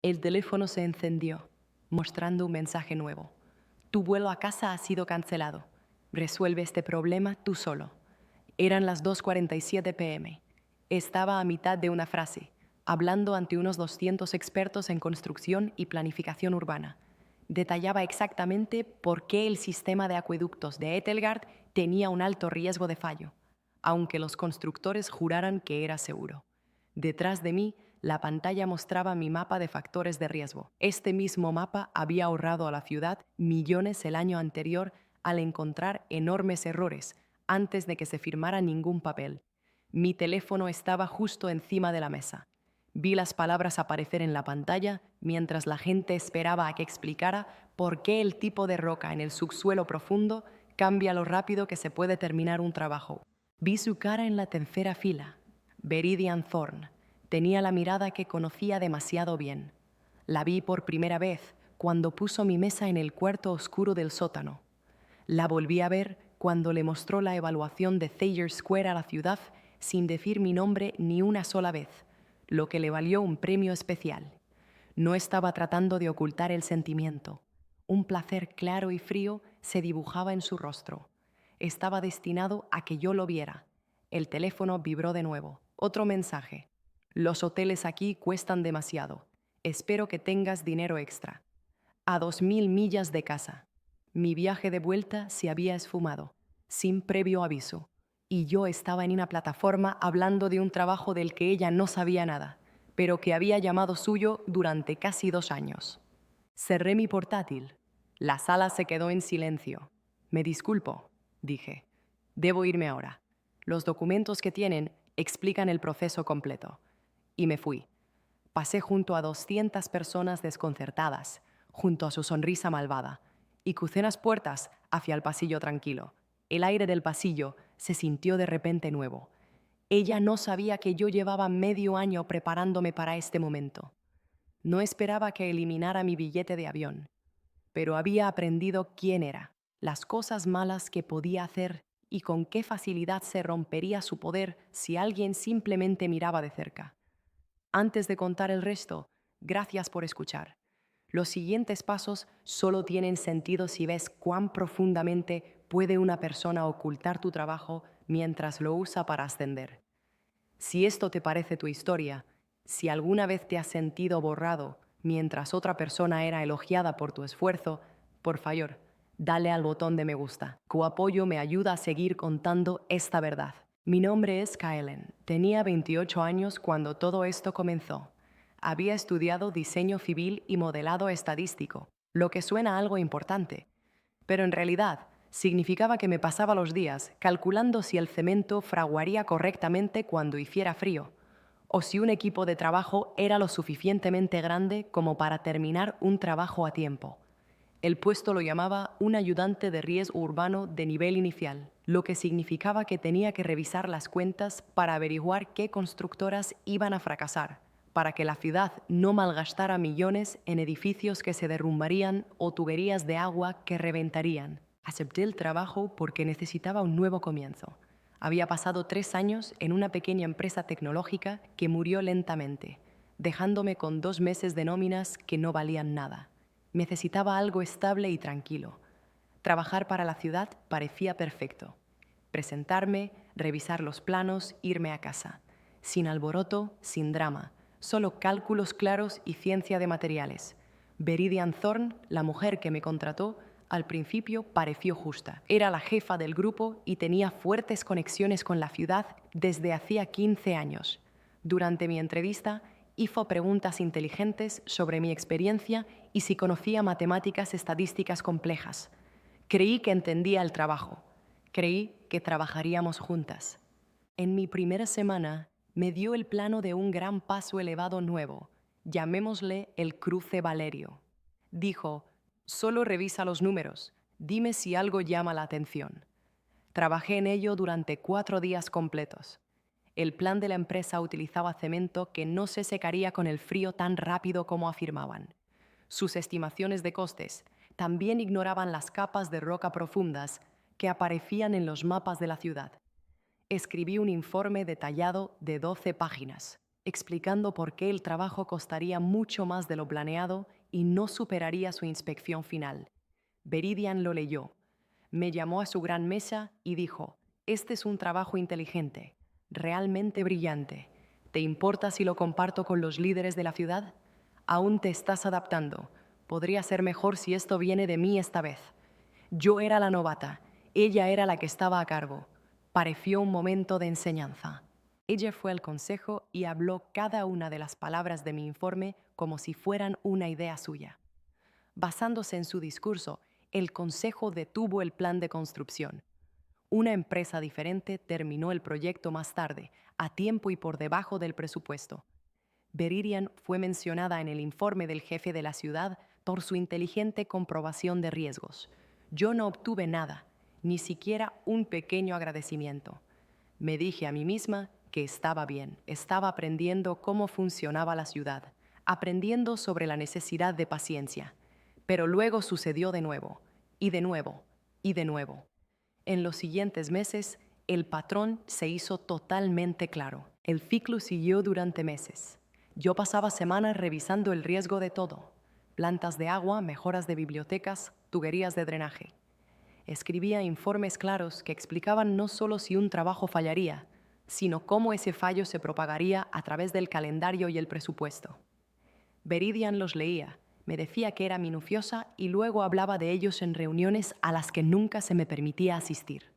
El teléfono se encendió, mostrando un mensaje nuevo. Tu vuelo a casa ha sido cancelado. Resuelve este problema tú solo. Eran las 2:47 p.m. Estaba a mitad de una frase, hablando ante unos 200 expertos en construcción y planificación urbana. Detallaba exactamente por qué el sistema de acueductos de Etelgard tenía un alto riesgo de fallo, aunque los constructores juraran que era seguro. Detrás de mí, la pantalla mostraba mi mapa de factores de riesgo. Este mismo mapa había ahorrado a la ciudad millones el año anterior al encontrar enormes errores antes de que se firmara ningún papel. Mi teléfono estaba justo encima de la mesa. Vi las palabras aparecer en la pantalla mientras la gente esperaba a que explicara por qué el tipo de roca en el subsuelo profundo cambia lo rápido que se puede terminar un trabajo. Vi su cara en la tercera fila. Veridian Thorne. Tenía la mirada que conocía demasiado bien. La vi por primera vez cuando puso mi mesa en el cuarto oscuro del sótano. La volví a ver cuando le mostró la evaluación de Thayer Square a la ciudad sin decir mi nombre ni una sola vez, lo que le valió un premio especial. No estaba tratando de ocultar el sentimiento. Un placer claro y frío se dibujaba en su rostro. Estaba destinado a que yo lo viera. El teléfono vibró de nuevo. Otro mensaje. Los hoteles aquí cuestan demasiado. Espero que tengas dinero extra. A 2000 millas de casa. Mi viaje de vuelta se había esfumado, sin previo aviso, y yo estaba en una plataforma hablando de un trabajo del que ella no sabía nada, pero que había llamado suyo durante casi 2 años. Cerré mi portátil. La sala se quedó en silencio. Me disculpo, dije. Debo irme ahora. Los documentos que tienen explican el proceso completo. Y me fui. Pasé junto a 200 personas desconcertadas, junto a su sonrisa malvada, y crucé las puertas hacia el pasillo tranquilo. El aire del pasillo se sintió de repente nuevo. Ella no sabía que yo llevaba medio año preparándome para este momento. No esperaba que eliminara mi billete de avión, pero había aprendido quién era, las cosas malas que podía hacer y con qué facilidad se rompería su poder si alguien simplemente miraba de cerca. Antes de contar el resto, gracias por escuchar. Los siguientes pasos solo tienen sentido si ves cuán profundamente puede una persona ocultar tu trabajo mientras lo usa para ascender. Si esto te parece tu historia, si alguna vez te has sentido borrado mientras otra persona era elogiada por tu esfuerzo, por favor, dale al botón de me gusta. Tu apoyo me ayuda a seguir contando esta verdad. Mi nombre es Kaelen. Tenía 28 años cuando todo esto comenzó. Había estudiado diseño civil y modelado estadístico, lo que suena algo importante, pero en realidad significaba que me pasaba los días calculando si el cemento fraguaría correctamente cuando hiciera frío, o si un equipo de trabajo era lo suficientemente grande como para terminar un trabajo a tiempo. El puesto lo llamaba un ayudante de riesgo urbano de nivel inicial, lo que significaba que tenía que revisar las cuentas para averiguar qué constructoras iban a fracasar, para que la ciudad no malgastara millones en edificios que se derrumbarían o tuberías de agua que reventarían. Acepté el trabajo porque necesitaba un nuevo comienzo. Había pasado 3 años en una pequeña empresa tecnológica que murió lentamente, dejándome con 2 meses de nóminas que no valían nada. Necesitaba algo estable y tranquilo. Trabajar para la ciudad parecía perfecto. Presentarme, revisar los planos, irme a casa. Sin alboroto, sin drama, solo cálculos claros y ciencia de materiales. Veridian Thorne, la mujer que me contrató, al principio pareció justa. Era la jefa del grupo y tenía fuertes conexiones con la ciudad desde hacía 15 años. Durante mi entrevista, hizo preguntas inteligentes sobre mi experiencia y si conocía matemáticas estadísticas complejas. Creí que entendía el trabajo. Creí que trabajaríamos juntas. En mi primera semana, me dio el plano de un gran paso elevado nuevo. Llamémosle el cruce Valerio. Dijo, solo revisa los números. Dime si algo llama la atención. Trabajé en ello durante 4 días completos. El plan de la empresa utilizaba cemento que no se secaría con el frío tan rápido como afirmaban. Sus estimaciones de costes también ignoraban las capas de roca profundas que aparecían en los mapas de la ciudad. Escribí un informe detallado de 12 páginas. explicando por qué el trabajo costaría mucho más de lo planeado y no superaría su inspección final. Veridian lo leyó. Me llamó a su gran mesa y dijo: «Este es un trabajo inteligente, realmente brillante. ¿Te importa si lo comparto con los líderes de la ciudad? Aún te estás adaptando. Podría ser mejor si esto viene de mí esta vez». Yo era la novata, ella era la que estaba a cargo. Pareció un momento de enseñanza. Ella fue al consejo y habló cada una de las palabras de mi informe como si fueran una idea suya. Basándose en su discurso, el consejo detuvo el plan de construcción. Una empresa diferente terminó el proyecto más tarde, a tiempo y por debajo del presupuesto. Veridian fue mencionada en el informe del jefe de la ciudad por su inteligente comprobación de riesgos. Yo no obtuve nada, ni siquiera un pequeño agradecimiento. Me dije a mí misma que estaba bien, estaba aprendiendo cómo funcionaba la ciudad, aprendiendo sobre la necesidad de paciencia. Pero luego sucedió de nuevo, y de nuevo, y de nuevo. En los siguientes meses, el patrón se hizo totalmente claro. El ciclo siguió durante meses. Yo pasaba semanas revisando el riesgo de todo: plantas de agua, mejoras de bibliotecas, tuberías de drenaje. Escribía informes claros que explicaban no solo si un trabajo fallaría, sino cómo ese fallo se propagaría a través del calendario y el presupuesto. Veridian los leía, me decía que era minuciosa y luego hablaba de ellos en reuniones a las que nunca se me permitía asistir.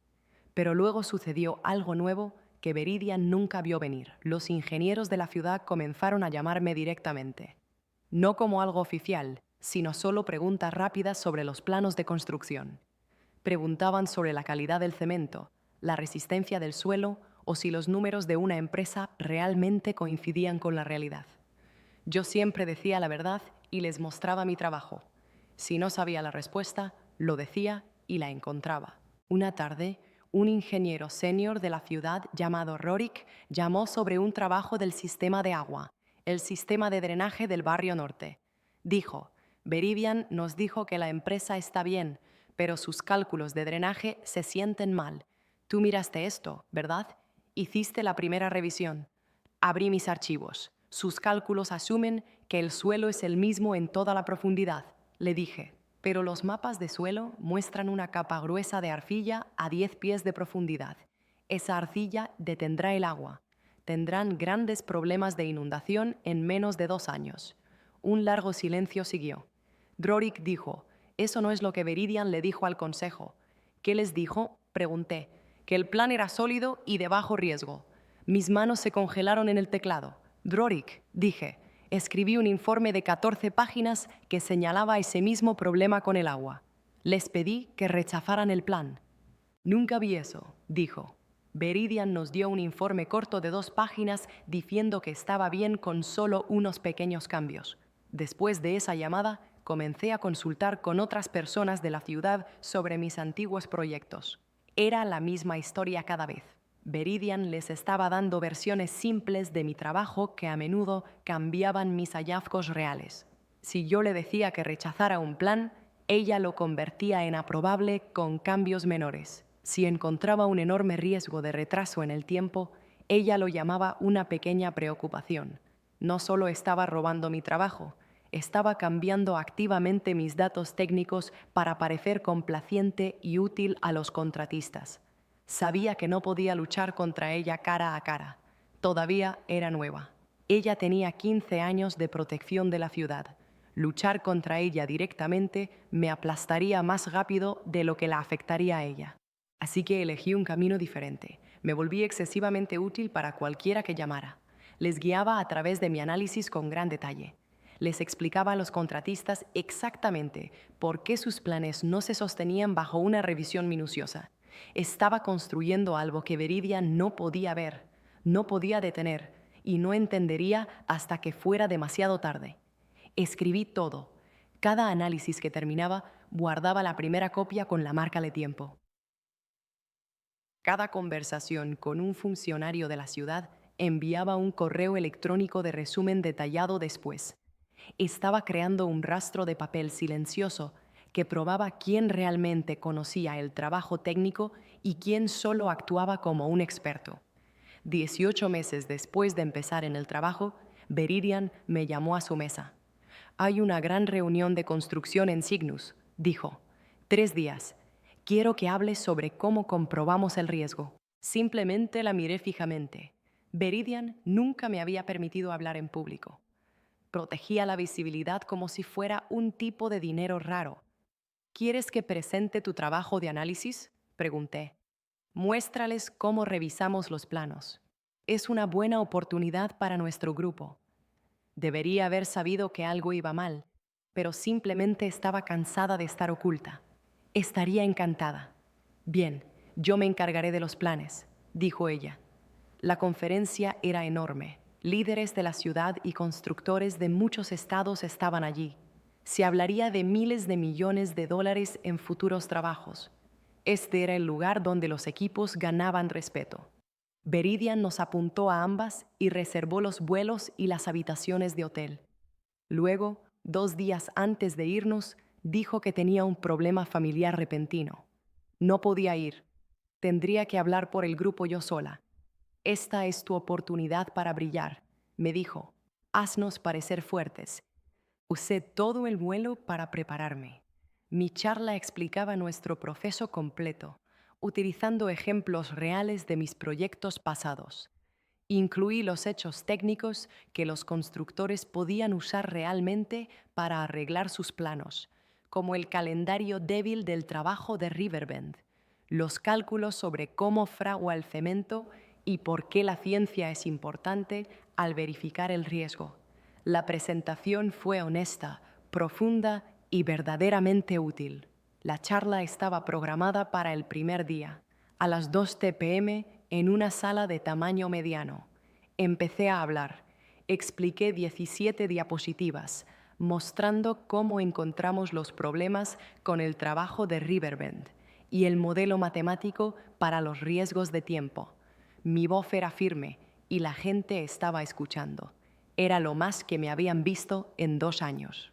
Pero luego sucedió algo nuevo que Veridian nunca vio venir. Los ingenieros de la ciudad comenzaron a llamarme directamente. No como algo oficial, sino solo preguntas rápidas sobre los planos de construcción. Preguntaban sobre la calidad del cemento, la resistencia del suelo o si los números de una empresa realmente coincidían con la realidad. Yo siempre decía la verdad y les mostraba mi trabajo. Si no sabía la respuesta, lo decía y la encontraba. Una tarde, un ingeniero senior de la ciudad llamado Rorik llamó sobre un trabajo del sistema de agua, el sistema de drenaje del barrio norte. Dijo: Veridian nos dijo que la empresa está bien, pero sus cálculos de drenaje se sienten mal. Tú miraste esto, ¿verdad? Hiciste la primera revisión. Abrí mis archivos. Sus cálculos asumen que el suelo es el mismo en toda la profundidad, le dije. Pero los mapas de suelo muestran una capa gruesa de arcilla a 10 pies de profundidad. Esa arcilla detendrá el agua. Tendrán grandes problemas de inundación en menos de 2 años. Un largo silencio siguió. Rorik dijo: «Eso no es lo que Veridian le dijo al consejo». «¿Qué les dijo?», pregunté. «Que el plan era sólido y de bajo riesgo». Mis manos se congelaron en el teclado. «Rorik», dije, escribí un informe de 14 páginas que señalaba ese mismo problema con el agua. Les pedí que rechazaran el plan. «Nunca vi eso», dijo. Veridian nos dio un informe corto de 2 páginas diciendo que estaba bien con solo unos pequeños cambios. Después de esa llamada, comencé a consultar con otras personas de la ciudad sobre mis antiguos proyectos. Era la misma historia cada vez. Veridian les estaba dando versiones simples de mi trabajo que a menudo cambiaban mis hallazgos reales. Si yo le decía que rechazara un plan, ella lo convertía en aprobable con cambios menores. Si encontraba un enorme riesgo de retraso en el tiempo, ella lo llamaba una pequeña preocupación. No solo estaba robando mi trabajo, estaba cambiando activamente mis datos técnicos para parecer complaciente y útil a los contratistas. Sabía que no podía luchar contra ella cara a cara. Todavía era nueva. Ella tenía 15 años de protección de la ciudad. Luchar contra ella directamente me aplastaría más rápido de lo que la afectaría a ella. Así que elegí un camino diferente. Me volví excesivamente útil para cualquiera que llamara. Les guiaba a través de mi análisis con gran detalle. Les explicaba a los contratistas exactamente por qué sus planes no se sostenían bajo una revisión minuciosa. Estaba construyendo algo que Veridian no podía ver, no podía detener y no entendería hasta que fuera demasiado tarde. Escribí todo. Cada análisis que terminaba, guardaba la primera copia con la marca de tiempo. Cada conversación con un funcionario de la ciudad enviaba un correo electrónico de resumen detallado después. Estaba creando un rastro de papel silencioso que probaba quién realmente conocía el trabajo técnico y quién solo actuaba como un experto. 18 meses después de empezar en el trabajo, Veridian me llamó a su mesa. Hay una gran reunión de construcción en Cygnus, dijo. 3 días. Quiero que hables sobre cómo comprobamos el riesgo. Simplemente la miré fijamente. Veridian nunca me había permitido hablar en público. Protegía la visibilidad como si fuera un tipo de dinero raro. ¿Quieres que presente tu trabajo de análisis?, pregunté. Muéstrales cómo revisamos los planos. Es una buena oportunidad para nuestro grupo. Debería haber sabido que algo iba mal, pero simplemente estaba cansada de estar oculta. Estaría encantada. Bien, yo me encargaré de los planes, dijo ella. La conferencia era enorme. Líderes de la ciudad y constructores de muchos estados estaban allí. Se hablaría de miles de millones de dólares en futuros trabajos. Este era el lugar donde los equipos ganaban respeto. Veridian nos apuntó a ambas y reservó los vuelos y las habitaciones de hotel. Luego, 2 días antes de irnos, dijo que tenía un problema familiar repentino. No podía ir. Tendría que hablar por el grupo yo sola. Esta es tu oportunidad para brillar, me dijo. Haznos parecer fuertes. Usé todo el vuelo para prepararme. Mi charla explicaba nuestro proceso completo, utilizando ejemplos reales de mis proyectos pasados. Incluí los hechos técnicos que los constructores podían usar realmente para arreglar sus planos, como el calendario débil del trabajo de Riverbend, los cálculos sobre cómo fragua el cemento y por qué la ciencia es importante al verificar el riesgo. La presentación fue honesta, profunda y verdaderamente útil. La charla estaba programada para el primer día, a las 2 p.m. en una sala de tamaño mediano. Empecé a hablar. Expliqué 17 diapositivas, mostrando cómo encontramos los problemas con el trabajo de Riverbend y el modelo matemático para los riesgos de tiempo. Mi voz era firme y la gente estaba escuchando. Era lo más que me habían visto en 2 años.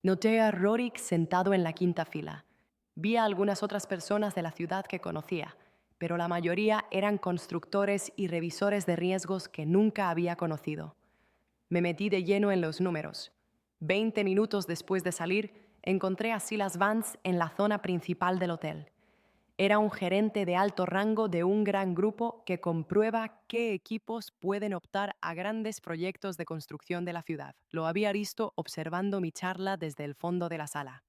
Noté a Rorik sentado en la 5ª fila. Vi a algunas otras personas de la ciudad que conocía, pero la mayoría eran constructores y revisores de riesgos que nunca había conocido. Me metí de lleno en los números. 20 minutos después de salir, encontré a Silas Vance en la zona principal del hotel. Era un gerente de alto rango de un gran grupo que comprueba qué equipos pueden optar a grandes proyectos de construcción de la ciudad. Lo había visto observando mi charla desde el fondo de la sala.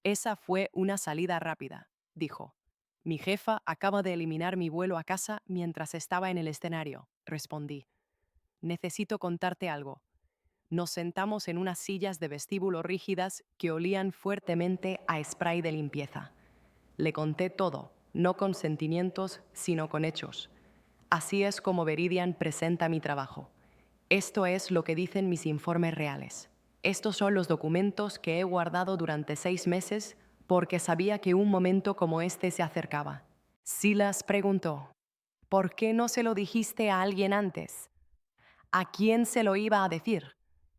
Esa fue una salida rápida, dijo. Mi jefa acaba de eliminar mi vuelo a casa mientras estaba en el escenario, respondí. Necesito contarte algo. Nos sentamos en unas sillas de vestíbulo rígidas que olían fuertemente a spray de limpieza. Le conté todo, no con sentimientos, sino con hechos. Así es como Veridian presenta mi trabajo. Esto es lo que dicen mis informes reales. Estos son los documentos que he guardado durante 6 meses porque sabía que un momento como este se acercaba. Silas preguntó, ¿por qué no se lo dijiste a alguien antes? ¿A quién se lo iba a decir?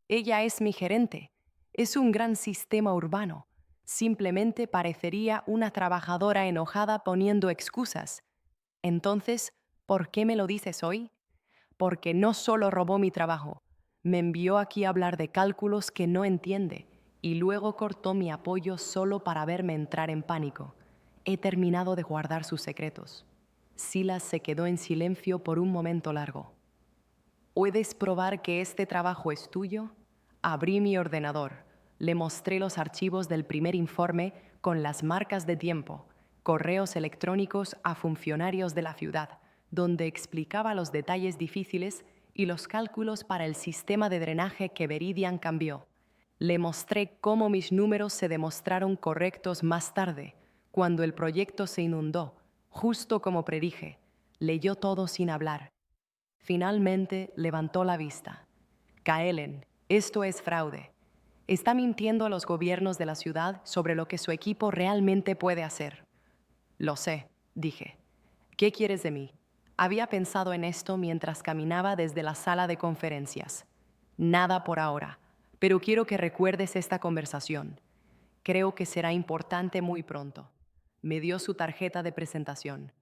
Ella es mi gerente. Es un gran sistema urbano. Simplemente parecería una trabajadora enojada poniendo excusas. Entonces, ¿por qué me lo dices hoy? Porque no solo robó mi trabajo, me envió aquí a hablar de cálculos que no entiende y luego cortó mi apoyo solo para verme entrar en pánico. He terminado de guardar sus secretos. Silas se quedó en silencio por un momento largo. ¿Puedes probar que este trabajo es tuyo? Abrí mi ordenador. Le mostré los archivos del primer informe con las marcas de tiempo, correos electrónicos a funcionarios de la ciudad, donde explicaba los detalles difíciles y los cálculos para el sistema de drenaje que Veridian cambió. Le mostré cómo mis números se demostraron correctos más tarde, cuando el proyecto se inundó, justo como predije. Leyó todo sin hablar. Finalmente levantó la vista. Kaelen, esto es fraude. Está mintiendo a los gobiernos de la ciudad sobre lo que su equipo realmente puede hacer. Lo sé, dije. ¿Qué quieres de mí? Había pensado en esto mientras caminaba desde la sala de conferencias. Nada por ahora, pero quiero que recuerdes esta conversación. Creo que será importante muy pronto. Me dio su tarjeta de presentación.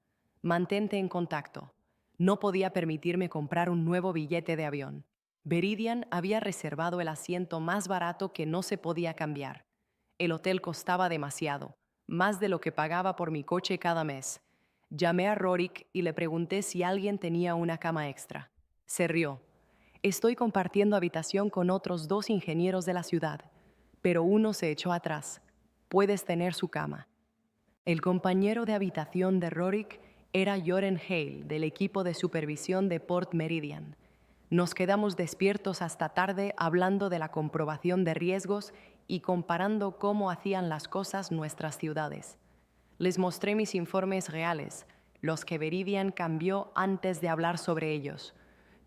Mantente en contacto. No podía permitirme comprar un nuevo billete de avión. Veridian había reservado el asiento más barato que no se podía cambiar. El hotel costaba demasiado, más de lo que pagaba por mi coche cada mes. Llamé a Rorik y le pregunté si alguien tenía una cama extra. Se rió. Estoy compartiendo habitación con otros 2 ingenieros de la ciudad, pero uno se echó atrás. Puedes tener su cama. El compañero de habitación de Rorik era Joren Hale, del equipo de supervisión de Port Meridian. Nos quedamos despiertos hasta tarde hablando de la comprobación de riesgos y comparando cómo hacían las cosas nuestras ciudades. Les mostré mis informes reales, los que Veridian cambió antes de hablar sobre ellos.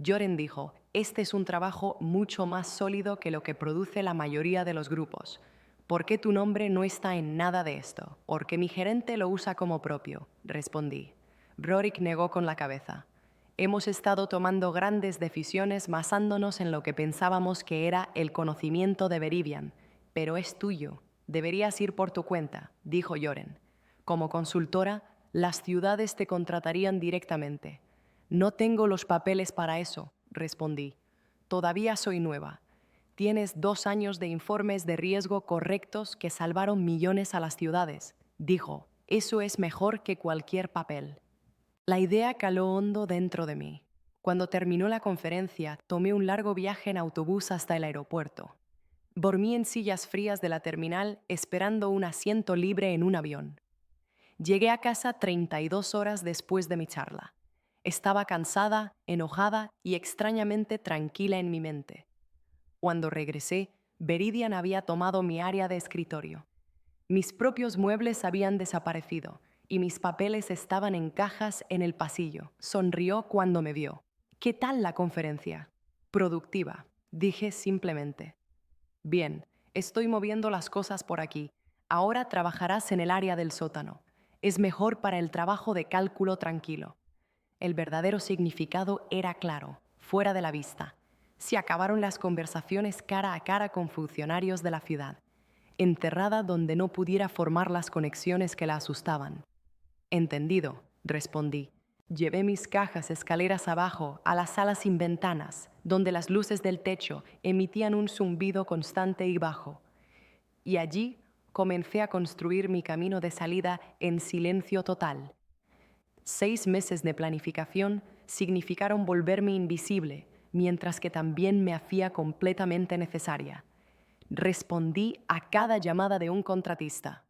Joren dijo, este es un trabajo mucho más sólido que lo que produce la mayoría de los grupos. ¿Por qué tu nombre no está en nada de esto? Porque mi gerente lo usa como propio, respondí. Rorik negó con la cabeza. Hemos estado tomando grandes decisiones basándonos en lo que pensábamos que era el conocimiento de Veridian, pero es tuyo. Deberías ir por tu cuenta, dijo Joren. Como consultora, las ciudades te contratarían directamente. No tengo los papeles para eso, respondí. Todavía soy nueva. Tienes 2 años de informes de riesgo correctos que salvaron millones a las ciudades, dijo. Eso es mejor que cualquier papel. La idea caló hondo dentro de mí. Cuando terminó la conferencia, tomé un largo viaje en autobús hasta el aeropuerto. Dormí en sillas frías de la terminal esperando un asiento libre en un avión. Llegué a casa 32 horas después de mi charla. Estaba cansada, enojada y extrañamente tranquila en mi mente. Cuando regresé, Veridian había tomado mi área de escritorio. Mis propios muebles habían desaparecido y mis papeles estaban en cajas en el pasillo. Sonrió cuando me vio. ¿Qué tal la conferencia? Productiva, dije simplemente. Bien, estoy moviendo las cosas por aquí. Ahora trabajarás en el área del sótano. Es mejor para el trabajo de cálculo tranquilo. El verdadero significado era claro, fuera de la vista. Se acabaron las conversaciones cara a cara con funcionarios de la ciudad, encerrada donde no pudiera formar las conexiones que la asustaban. Entendido, respondí. Llevé mis cajas escaleras abajo a la sala sin ventanas, donde las luces del techo emitían un zumbido constante y bajo. Y allí comencé a construir mi camino de salida en silencio total. 6 meses de planificación significaron volverme invisible, mientras que también me hacía completamente necesaria. Respondí a cada llamada de un contratista.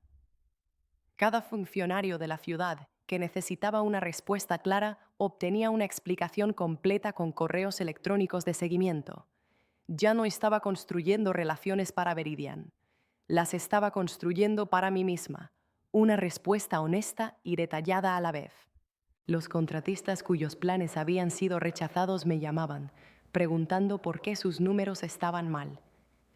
Cada funcionario de la ciudad que necesitaba una respuesta clara obtenía una explicación completa con correos electrónicos de seguimiento. Ya no estaba construyendo relaciones para Veridian. Las estaba construyendo para mí misma, una respuesta honesta y detallada a la vez. Los contratistas cuyos planes habían sido rechazados me llamaban, preguntando por qué sus números estaban mal.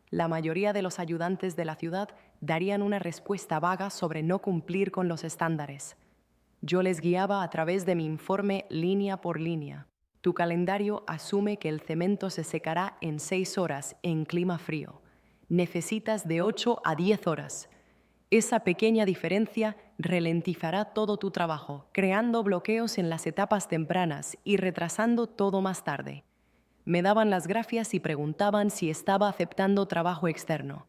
La mayoría de los ayudantes de la ciudad darían una respuesta vaga sobre no cumplir con los estándares. Yo les guiaba a través de mi informe línea por línea. Tu calendario asume que el cemento se secará en 6 horas en clima frío. Necesitas de 8 a 10 horas. Esa pequeña diferencia ralentizará todo tu trabajo, creando bloqueos en las etapas tempranas y retrasando todo más tarde. Me daban las gracias y preguntaban si estaba aceptando trabajo externo.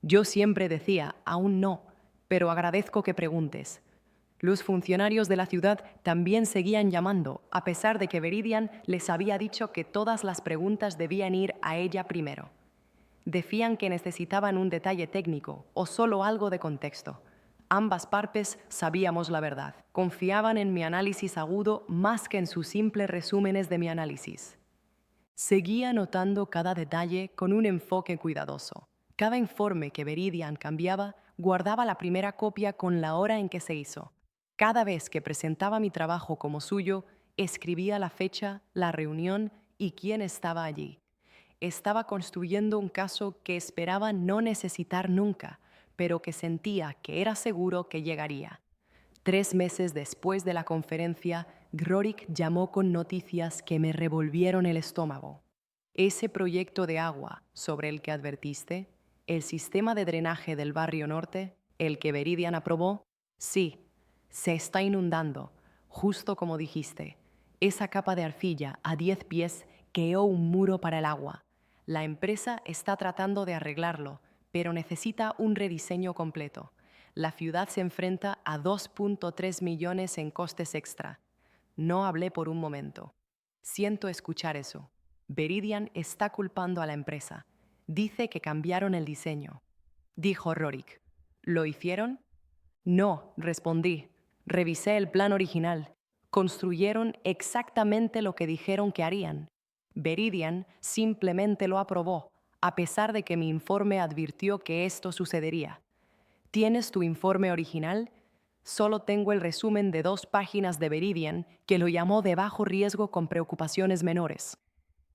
Yo siempre decía, aún no, pero agradezco que preguntes. Los funcionarios de la ciudad también seguían llamando, a pesar de que Veridian les había dicho que todas las preguntas debían ir a ella primero. Decían que necesitaban un detalle técnico o solo algo de contexto. Ambas partes sabíamos la verdad. Confiaban en mi análisis agudo más que en sus simples resúmenes de mi análisis. Seguía anotando cada detalle con un enfoque cuidadoso. Cada informe que Veridian cambiaba, guardaba la primera copia con la hora en que se hizo. Cada vez que presentaba mi trabajo como suyo, escribía la fecha, la reunión y quién estaba allí. Estaba construyendo un caso que esperaba no necesitar nunca, pero que sentía que era seguro que llegaría. 3 meses después de la conferencia, Rorik llamó con noticias que me revolvieron el estómago. Ese proyecto de agua sobre el que advertiste, el sistema de drenaje del barrio norte, el que Veridian aprobó, sí, se está inundando, justo como dijiste. Esa capa de arcilla a 10 pies creó un muro para el agua. La empresa está tratando de arreglarlo, pero necesita un rediseño completo. La ciudad se enfrenta a 2.3 millones en costes extra. No hablé por un momento. Siento escuchar eso. Veridian está culpando a la empresa. Dice que cambiaron el diseño. Dijo Rorik. ¿Lo hicieron? No, respondí. Revisé el plan original. Construyeron exactamente lo que dijeron que harían. Veridian simplemente lo aprobó, a pesar de que mi informe advirtió que esto sucedería. ¿Tienes tu informe original? Solo tengo el resumen de 2 páginas de Veridian, que lo llamó de bajo riesgo con preocupaciones menores.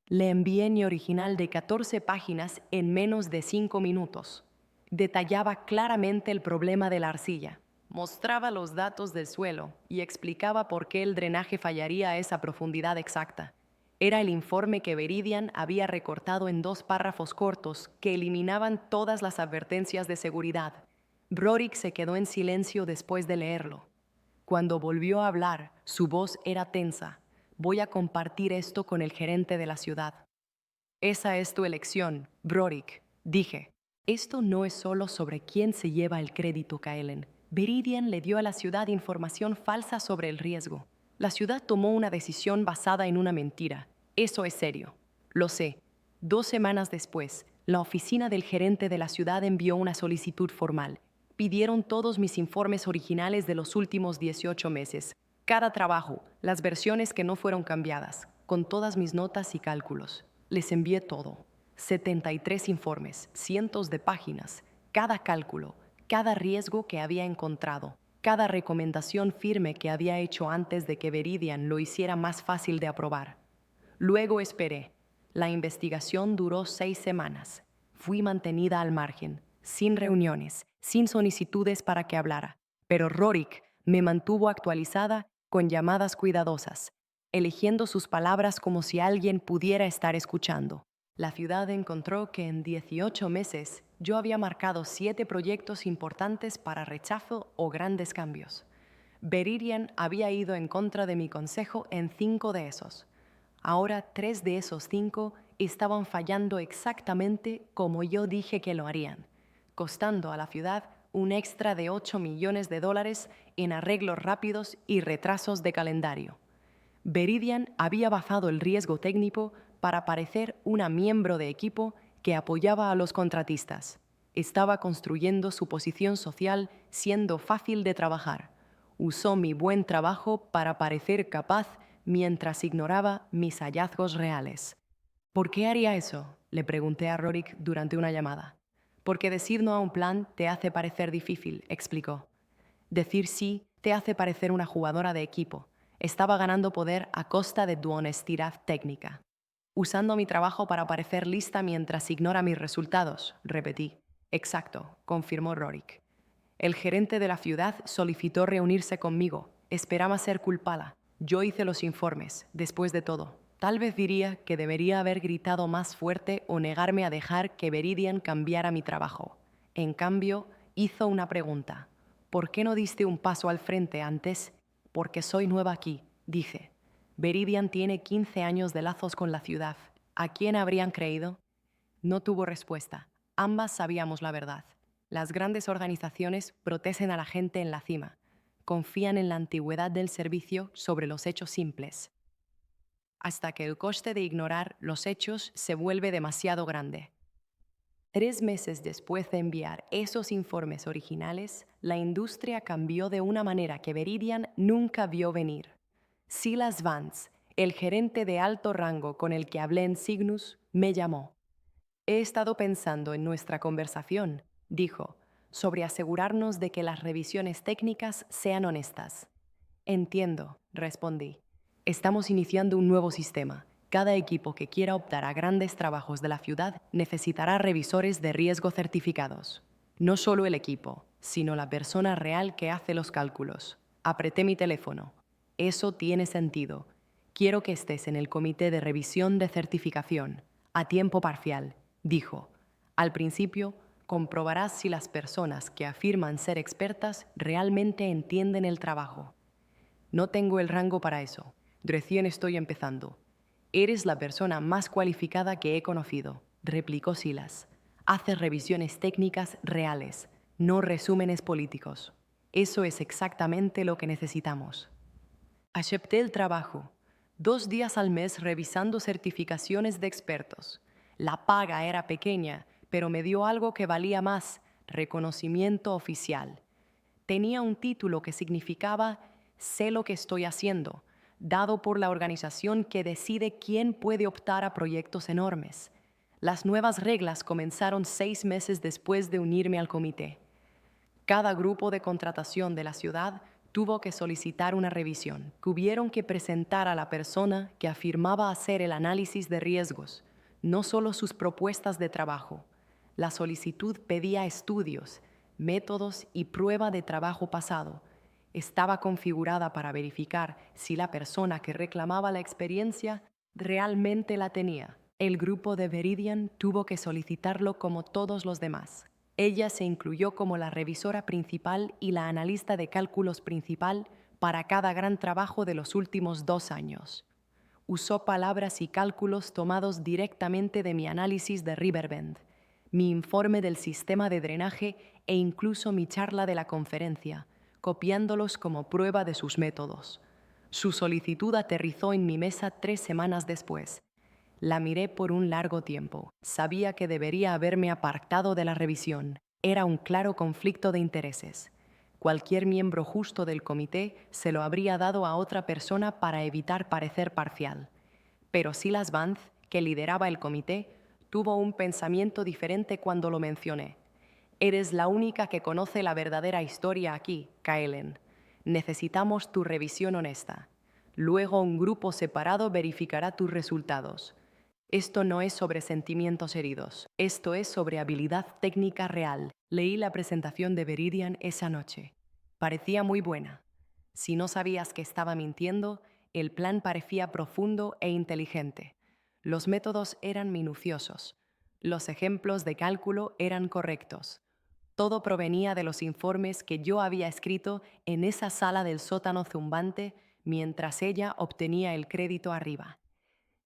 Le envié mi original de 14 páginas en menos de 5 minutos. Detallaba claramente el problema de la arcilla. Mostraba los datos del suelo y explicaba por qué el drenaje fallaría a esa profundidad exacta. Era el informe que Veridian había recortado en 2 párrafos cortos que eliminaban todas las advertencias de seguridad. Rorik se quedó en silencio después de leerlo. Cuando volvió a hablar, su voz era tensa. Voy a compartir esto con el gerente de la ciudad. Esa es tu elección, Rorik, dije. Esto no es solo sobre quién se lleva el crédito, Kaelen. Veridian le dio a la ciudad información falsa sobre el riesgo. La ciudad tomó una decisión basada en una mentira. Eso es serio. Lo sé. 2 semanas después, la oficina del gerente de la ciudad envió una solicitud formal. Pidieron todos mis informes originales de los últimos 18 meses. Cada trabajo, las versiones que no fueron cambiadas, con todas mis notas y cálculos. Les envié todo. 73 informes, cientos de páginas, cada cálculo, cada riesgo que había encontrado, cada recomendación firme que había hecho antes de que Veridian lo hiciera más fácil de aprobar. Luego esperé. La investigación duró 6 semanas. Fui mantenida al margen, sin reuniones, sin solicitudes para que hablara. Pero Rorik me mantuvo actualizada con llamadas cuidadosas, eligiendo sus palabras como si alguien pudiera estar escuchando. La ciudad encontró que en 18 meses yo había marcado 7 proyectos importantes para rechazo o grandes cambios. Veridian había ido en contra de mi consejo en 5 de esos. Ahora 3 de esos 5 estaban fallando exactamente como yo dije que lo harían, costando a la ciudad un extra de $8 millones en arreglos rápidos y retrasos de calendario. Veridian había bajado el riesgo técnico para parecer una miembro de equipo que apoyaba a los contratistas. Estaba construyendo su posición social siendo fácil de trabajar. Usó mi buen trabajo para parecer capaz mientras ignoraba mis hallazgos reales. ¿Por qué haría eso?, le pregunté a Rorik durante una llamada. Porque decir no a un plan te hace parecer difícil, explicó. Decir sí te hace parecer una jugadora de equipo. Estaba ganando poder a costa de tu honestidad técnica. Usando mi trabajo para parecer lista mientras ignora mis resultados, repetí. Exacto, confirmó Rorik. El gerente de la ciudad solicitó reunirse conmigo. Esperaba ser culpada. Yo hice los informes, después de todo. Tal vez diría que debería haber gritado más fuerte o negarme a dejar que Veridian cambiara mi trabajo. En cambio, hizo una pregunta. ¿Por qué no diste un paso al frente antes? Porque soy nueva aquí, dije. Veridian tiene 15 años de lazos con la ciudad. ¿A quién habrían creído? No tuvo respuesta. Ambas sabíamos la verdad. Las grandes organizaciones protegen a la gente en la cima. Confían en la antigüedad del servicio sobre los hechos simples. Hasta que el coste de ignorar los hechos se vuelve demasiado grande. 3 meses después de enviar esos informes originales, la industria cambió de una manera que Veridian nunca vio venir. Silas Vance, el gerente de alto rango con el que hablé en Cygnus, me llamó. He estado pensando en nuestra conversación, dijo, sobre asegurarnos de que las revisiones técnicas sean honestas. Entiendo, respondí. Estamos iniciando un nuevo sistema. Cada equipo que quiera optar a grandes trabajos de la ciudad necesitará revisores de riesgo certificados. No solo el equipo, sino la persona real que hace los cálculos. Apreté mi teléfono. Eso tiene sentido. Quiero que estés en el comité de revisión de certificación, a tiempo parcial, dijo. Al principio, comprobarás si las personas que afirman ser expertas realmente entienden el trabajo. No tengo el rango para eso. Recién estoy empezando. Eres la persona más cualificada que he conocido, replicó Silas. Haces revisiones técnicas reales, no resúmenes políticos. Eso es exactamente lo que necesitamos. Acepté el trabajo. 2 días al mes revisando certificaciones de expertos. La paga era pequeña, pero me dio algo que valía más, reconocimiento oficial. Tenía un título que significaba sé lo que estoy haciendo, dado por la organización que decide quién puede optar a proyectos enormes. Las nuevas reglas comenzaron 6 meses después de unirme al comité. Cada grupo de contratación de la ciudad tuvo que solicitar una revisión. Tuvieron que presentar a la persona que afirmaba hacer el análisis de riesgos, no solo sus propuestas de trabajo. La solicitud pedía estudios, métodos y prueba de trabajo pasado. Estaba configurada para verificar si la persona que reclamaba la experiencia realmente la tenía. El grupo de Veridian tuvo que solicitarlo como todos los demás. Ella se incluyó como la revisora principal y la analista de cálculos principal para cada gran trabajo de los últimos 2 años. Usó palabras y cálculos tomados directamente de mi análisis de Riverbend, mi informe del sistema de drenaje e incluso mi charla de la conferencia, copiándolos como prueba de sus métodos. Su solicitud aterrizó en mi mesa 3 semanas después. La miré por un largo tiempo. Sabía que debería haberme apartado de la revisión. Era un claro conflicto de intereses. Cualquier miembro justo del comité se lo habría dado a otra persona para evitar parecer parcial. Pero Silas Vance, que lideraba el comité, tuvo un pensamiento diferente cuando lo mencioné. Eres la única que conoce la verdadera historia aquí, Kaelen. Necesitamos tu revisión honesta. Luego un grupo separado verificará tus resultados. Esto no es sobre sentimientos heridos, esto es sobre habilidad técnica real. Leí la presentación de Veridian esa noche. Parecía muy buena. Si no sabías que estaba mintiendo, el plan parecía profundo e inteligente. Los métodos eran minuciosos. Los ejemplos de cálculo eran correctos. Todo provenía de los informes que yo había escrito en esa sala del sótano zumbante mientras ella obtenía el crédito arriba.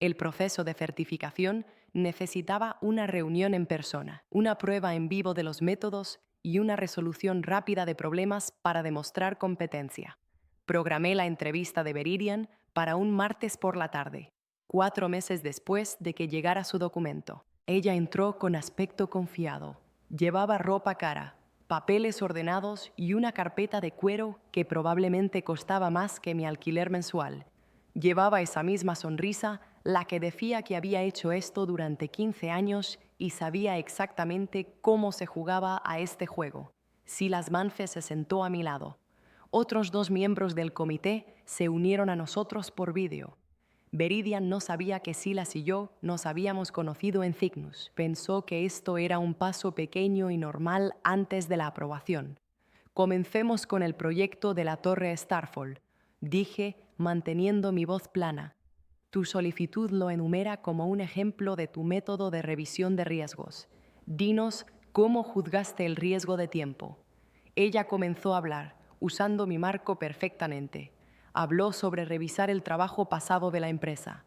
El proceso de certificación necesitaba una reunión en persona, una prueba en vivo de los métodos y una resolución rápida de problemas para demostrar competencia. Programé la entrevista de Veridian para un martes por la tarde, 4 meses después de que llegara su documento. Ella entró con aspecto confiado. Llevaba ropa cara, papeles ordenados y una carpeta de cuero que probablemente costaba más que mi alquiler mensual. Llevaba esa misma sonrisa, la que decía que había hecho esto durante 15 años y sabía exactamente cómo se jugaba a este juego. Silas Vance se sentó a mi lado. Otros 2 miembros del comité se unieron a nosotros por vídeo. Veridian no sabía que Silas y yo nos habíamos conocido en Cygnus. Pensó que esto era un paso pequeño y normal antes de la aprobación. Comencemos con el proyecto de la Torre Starfall, dije, manteniendo mi voz plana. Tu solicitud lo enumera como un ejemplo de tu método de revisión de riesgos. Dinos cómo juzgaste el riesgo de tiempo. Ella comenzó a hablar, usando mi marco perfectamente. Habló sobre revisar el trabajo pasado de la empresa,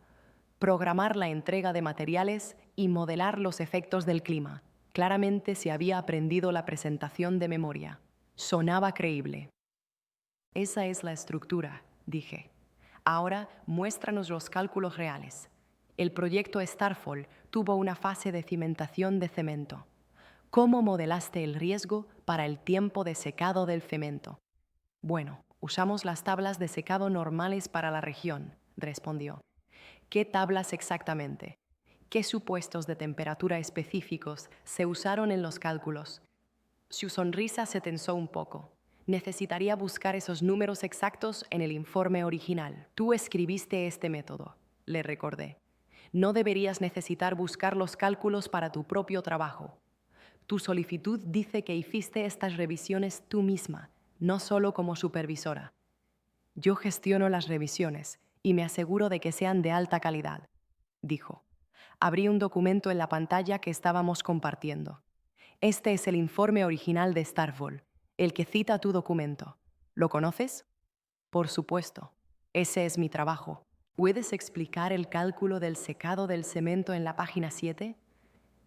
programar la entrega de materiales y modelar los efectos del clima. Claramente se había aprendido la presentación de memoria. Sonaba creíble. Esa es la estructura, dije. Ahora muéstranos los cálculos reales. El proyecto Starfall tuvo una fase de cimentación de cemento. ¿Cómo modelaste el riesgo para el tiempo de secado del cemento? Bueno, usamos las tablas de secado normales para la región, respondió. ¿Qué tablas exactamente? ¿Qué supuestos de temperatura específicos se usaron en los cálculos? Su sonrisa se tensó un poco. Necesitaría buscar esos números exactos en el informe original. Tú escribiste este método, le recordé. No deberías necesitar buscar los cálculos para tu propio trabajo. Tu solicitud dice que hiciste estas revisiones tú misma, no solo como supervisora. Yo gestiono las revisiones y me aseguro de que sean de alta calidad, dijo. Abrí un documento en la pantalla que estábamos compartiendo. Este es el informe original de Starfall, el que cita tu documento. ¿Lo conoces? Por supuesto. Ese es mi trabajo. ¿Puedes explicar el cálculo del secado del cemento en la página 7?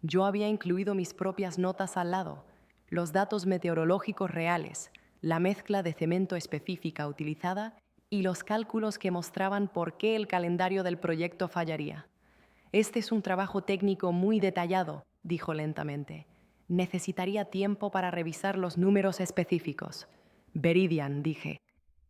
Yo había incluido mis propias notas al lado, los datos meteorológicos reales, la mezcla de cemento específica utilizada y los cálculos que mostraban por qué el calendario del proyecto fallaría. Este es un trabajo técnico muy detallado, dijo lentamente. Necesitaría tiempo para revisar los números específicos. Veridian, dije.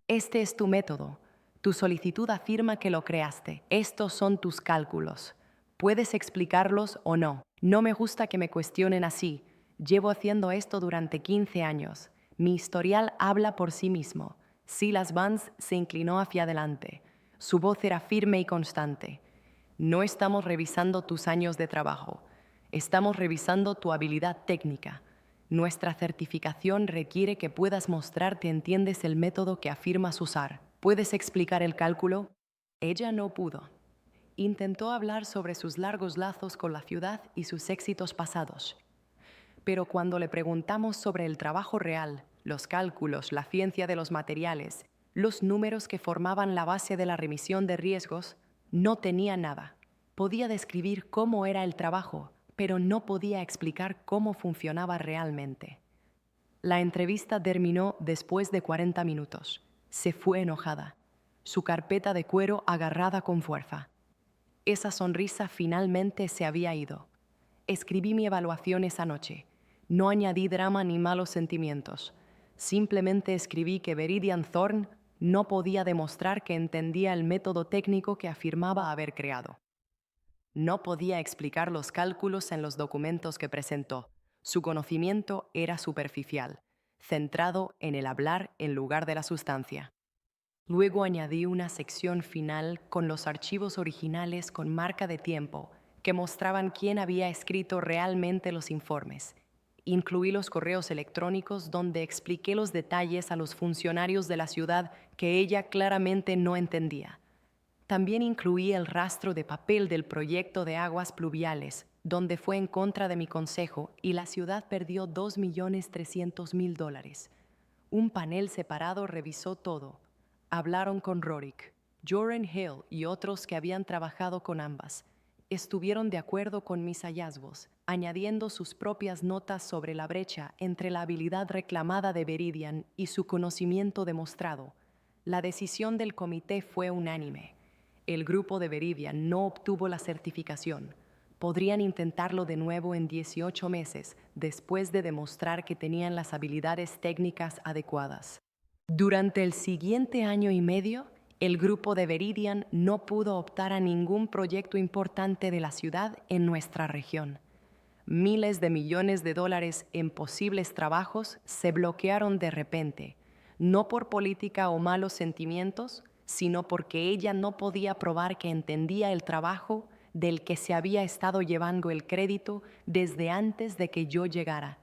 Este es tu método. Tu solicitud afirma que lo creaste. Estos son tus cálculos. Puedes explicarlos o no. No me gusta que me cuestionen así. Llevo haciendo esto durante 15 años. Mi historial habla por sí mismo. Silas Vance se inclinó hacia adelante. Su voz era firme y constante. No estamos revisando tus años de trabajo. Estamos revisando tu habilidad técnica. Nuestra certificación requiere que puedas mostrar que entiendes el método que afirmas usar. ¿Puedes explicar el cálculo? Ella no pudo. Intentó hablar sobre sus largos lazos con la ciudad y sus éxitos pasados. Pero cuando le preguntamos sobre el trabajo real, los cálculos, la ciencia de los materiales, los números que formaban la base de la remisión de riesgos, no tenía nada. Podía describir cómo era el trabajo, pero no podía explicar cómo funcionaba realmente. La entrevista terminó después de 40 minutos. Se fue enojada, su carpeta de cuero agarrada con fuerza. Esa sonrisa finalmente se había ido. Escribí mi evaluación esa noche. No añadí drama ni malos sentimientos. Simplemente escribí que Veridian Thorne no podía demostrar que entendía el método técnico que afirmaba haber creado. No podía explicar los cálculos en los documentos que presentó. Su conocimiento era superficial, centrado en el hablar en lugar de la sustancia. Luego añadí una sección final con los archivos originales con marca de tiempo que mostraban quién había escrito realmente los informes. Incluí los correos electrónicos donde expliqué los detalles a los funcionarios de la ciudad que ella claramente no entendía. También incluí el rastro de papel del proyecto de aguas pluviales, donde fue en contra de mi consejo y la ciudad perdió $2.300.000. Un panel separado revisó todo. Hablaron con Rorik, Joran Hill y otros que habían trabajado con ambas. Estuvieron de acuerdo con mis hallazgos, añadiendo sus propias notas sobre la brecha entre la habilidad reclamada de Veridian y su conocimiento demostrado. La decisión del comité fue unánime. El grupo de Veridian no obtuvo la certificación. Podrían intentarlo de nuevo en 18 meses, después de demostrar que tenían las habilidades técnicas adecuadas. Durante el siguiente año y medio, el grupo de Veridian no pudo optar a ningún proyecto importante de la ciudad en nuestra región. Miles de millones de dólares en posibles trabajos se bloquearon de repente, no por política o malos sentimientos, sino porque ella no podía probar que entendía el trabajo del que se había estado llevando el crédito desde antes de que yo llegara.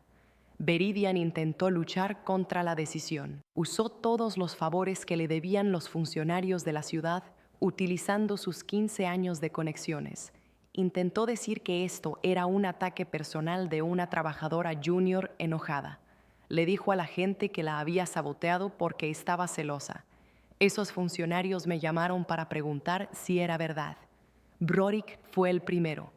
Veridian intentó luchar contra la decisión. Usó todos los favores que le debían los funcionarios de la ciudad, utilizando sus 15 años de conexiones. Intentó decir que esto era un ataque personal de una trabajadora junior enojada. Le dijo a la gente que la había saboteado porque estaba celosa. Esos funcionarios me llamaron para preguntar si era verdad. Rorik fue el primero.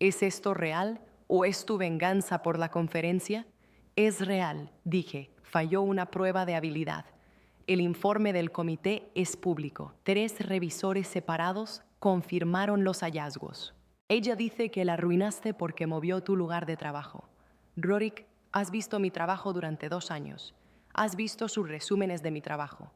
¿Es esto real o es tu venganza por la conferencia? Es real, dije. Falló una prueba de habilidad. El informe del comité es público. 3 revisores separados confirmaron los hallazgos. Ella dice que la arruinaste porque movió tu lugar de trabajo. Rorik, has visto mi trabajo durante 2 años. Has visto sus resúmenes de mi trabajo.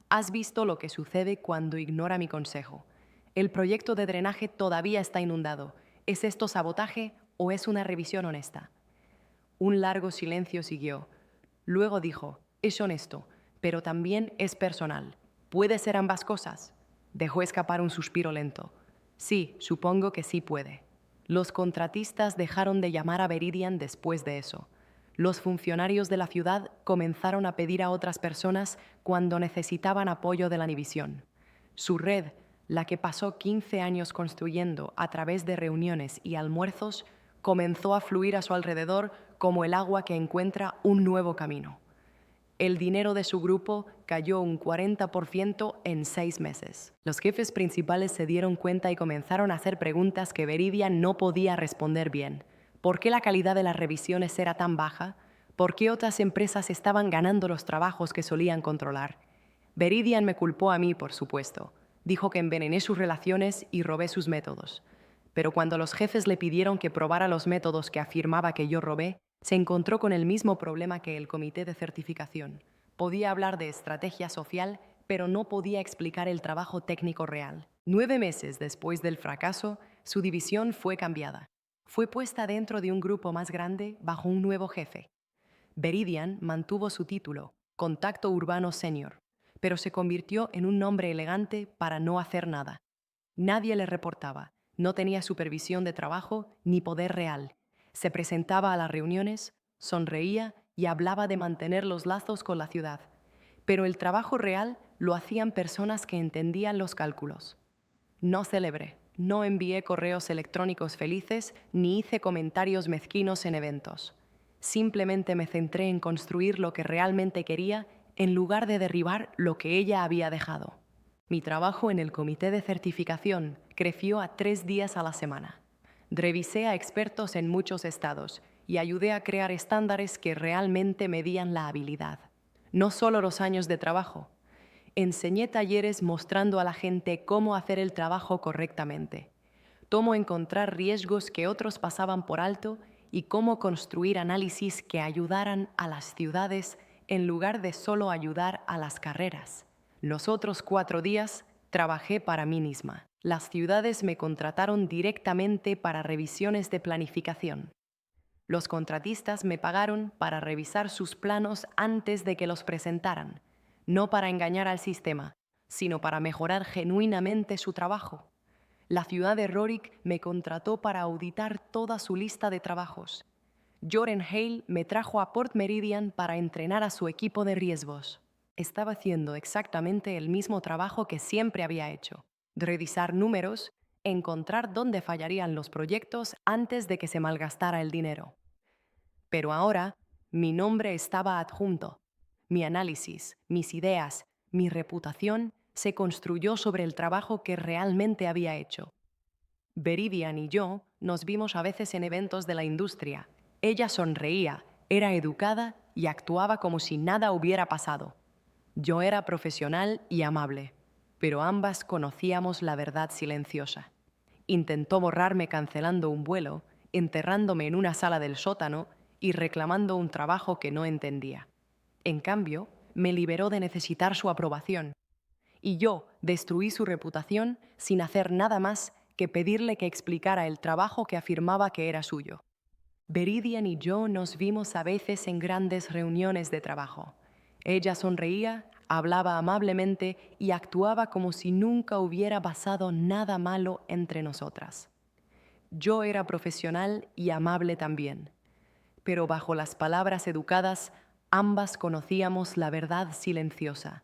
Has visto lo que sucede cuando ignora mi consejo. El proyecto de drenaje todavía está inundado. ¿Es esto sabotaje o es una revisión honesta? Un largo silencio siguió. Luego dijo, es honesto, pero también es personal. ¿Puede ser ambas cosas? Dejó escapar un suspiro lento. Sí, supongo que sí puede. Los contratistas dejaron de llamar a Veridian después de eso. Los funcionarios de la ciudad comenzaron a pedir a otras personas cuando necesitaban apoyo de la Univisión. Su red, la que pasó 15 años construyendo a través de reuniones y almuerzos, comenzó a fluir a su alrededor como el agua que encuentra un nuevo camino. El dinero de su grupo cayó un 40% en 6 meses. Los jefes principales se dieron cuenta y comenzaron a hacer preguntas que Veridian no podía responder bien. ¿Por qué la calidad de las revisiones era tan baja? ¿Por qué otras empresas estaban ganando los trabajos que solían controlar? Veridian me culpó a mí, por supuesto. Dijo que envenené sus relaciones y robé sus métodos. Pero cuando los jefes le pidieron que probara los métodos que afirmaba que yo robé, se encontró con el mismo problema que el comité de certificación. Podía hablar de estrategia social, pero no podía explicar el trabajo técnico real. 9 meses después del fracaso, su división fue cambiada. Fue puesta dentro de un grupo más grande bajo un nuevo jefe. Veridian mantuvo su título, Contacto Urbano Senior, pero se convirtió en un nombre elegante para no hacer nada. Nadie le reportaba, no tenía supervisión de trabajo ni poder real. Se presentaba a las reuniones, sonreía y hablaba de mantener los lazos con la ciudad. Pero el trabajo real lo hacían personas que entendían los cálculos. No celebré, no envié correos electrónicos felices ni hice comentarios mezquinos en eventos. Simplemente me centré en construir lo que realmente quería en lugar de derribar lo que ella había dejado. Mi trabajo en el comité de certificación creció a 3 días a la semana. Revisé a expertos en muchos estados y ayudé a crear estándares que realmente medían la habilidad, no solo los años de trabajo. Enseñé talleres mostrando a la gente cómo hacer el trabajo correctamente, cómo encontrar riesgos que otros pasaban por alto y cómo construir análisis que ayudaran a las ciudades en lugar de solo ayudar a las carreras. Los otros 4 días trabajé para mí misma. Las ciudades me contrataron directamente para revisiones de planificación. Los contratistas me pagaron para revisar sus planos antes de que los presentaran, no para engañar al sistema, sino para mejorar genuinamente su trabajo. La ciudad de Rorik me contrató para auditar toda su lista de trabajos. Joren Hale me trajo a Port Meridian para entrenar a su equipo de riesgos. Estaba haciendo exactamente el mismo trabajo que siempre había hecho: revisar números, encontrar dónde fallarían los proyectos antes de que se malgastara el dinero. Pero ahora, mi nombre estaba adjunto. Mi análisis, mis ideas, mi reputación se construyó sobre el trabajo que realmente había hecho. Veridian y yo nos vimos a veces en eventos de la industria. Ella sonreía, era educada y actuaba como si nada hubiera pasado. Yo era profesional y amable, pero ambas conocíamos la verdad silenciosa. Intentó borrarme cancelando un vuelo, enterrándome en una sala del sótano y reclamando un trabajo que no entendía. En cambio, me liberó de necesitar su aprobación. Y yo destruí su reputación sin hacer nada más que pedirle que explicara el trabajo que afirmaba que era suyo. Veridian y yo nos vimos a veces en grandes reuniones de trabajo. Ella sonreía, hablaba amablemente y actuaba como si nunca hubiera pasado nada malo entre nosotras. Yo era profesional y amable también, pero bajo las palabras educadas, ambas conocíamos la verdad silenciosa.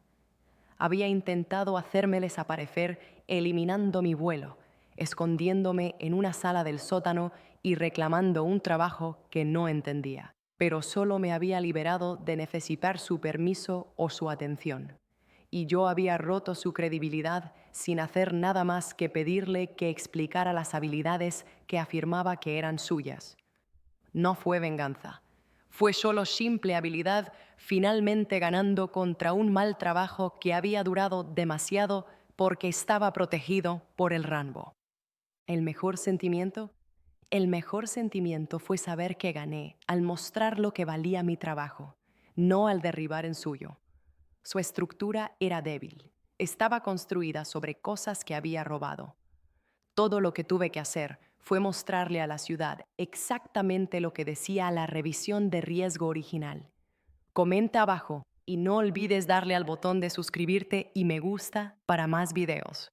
Había intentado hacerme desaparecer eliminando mi vuelo, escondiéndome en una sala del sótano y reclamando un trabajo que no entendía, pero solo me había liberado de necesitar su permiso o su atención. Y yo había roto su credibilidad sin hacer nada más que pedirle que explicara las habilidades que afirmaba que eran suyas. No fue venganza. Fue solo simple habilidad, finalmente ganando contra un mal trabajo que había durado demasiado porque estaba protegido por el Rambo. ¿El mejor sentimiento? El mejor sentimiento fue saber que gané al mostrar lo que valía mi trabajo, no al derribar el suyo. Su estructura era débil. Estaba construida sobre cosas que había robado. Todo lo que tuve que hacer fue mostrarle a la ciudad exactamente lo que decía la revisión de riesgo original. Comenta abajo y no olvides darle al botón de suscribirte y me gusta para más videos.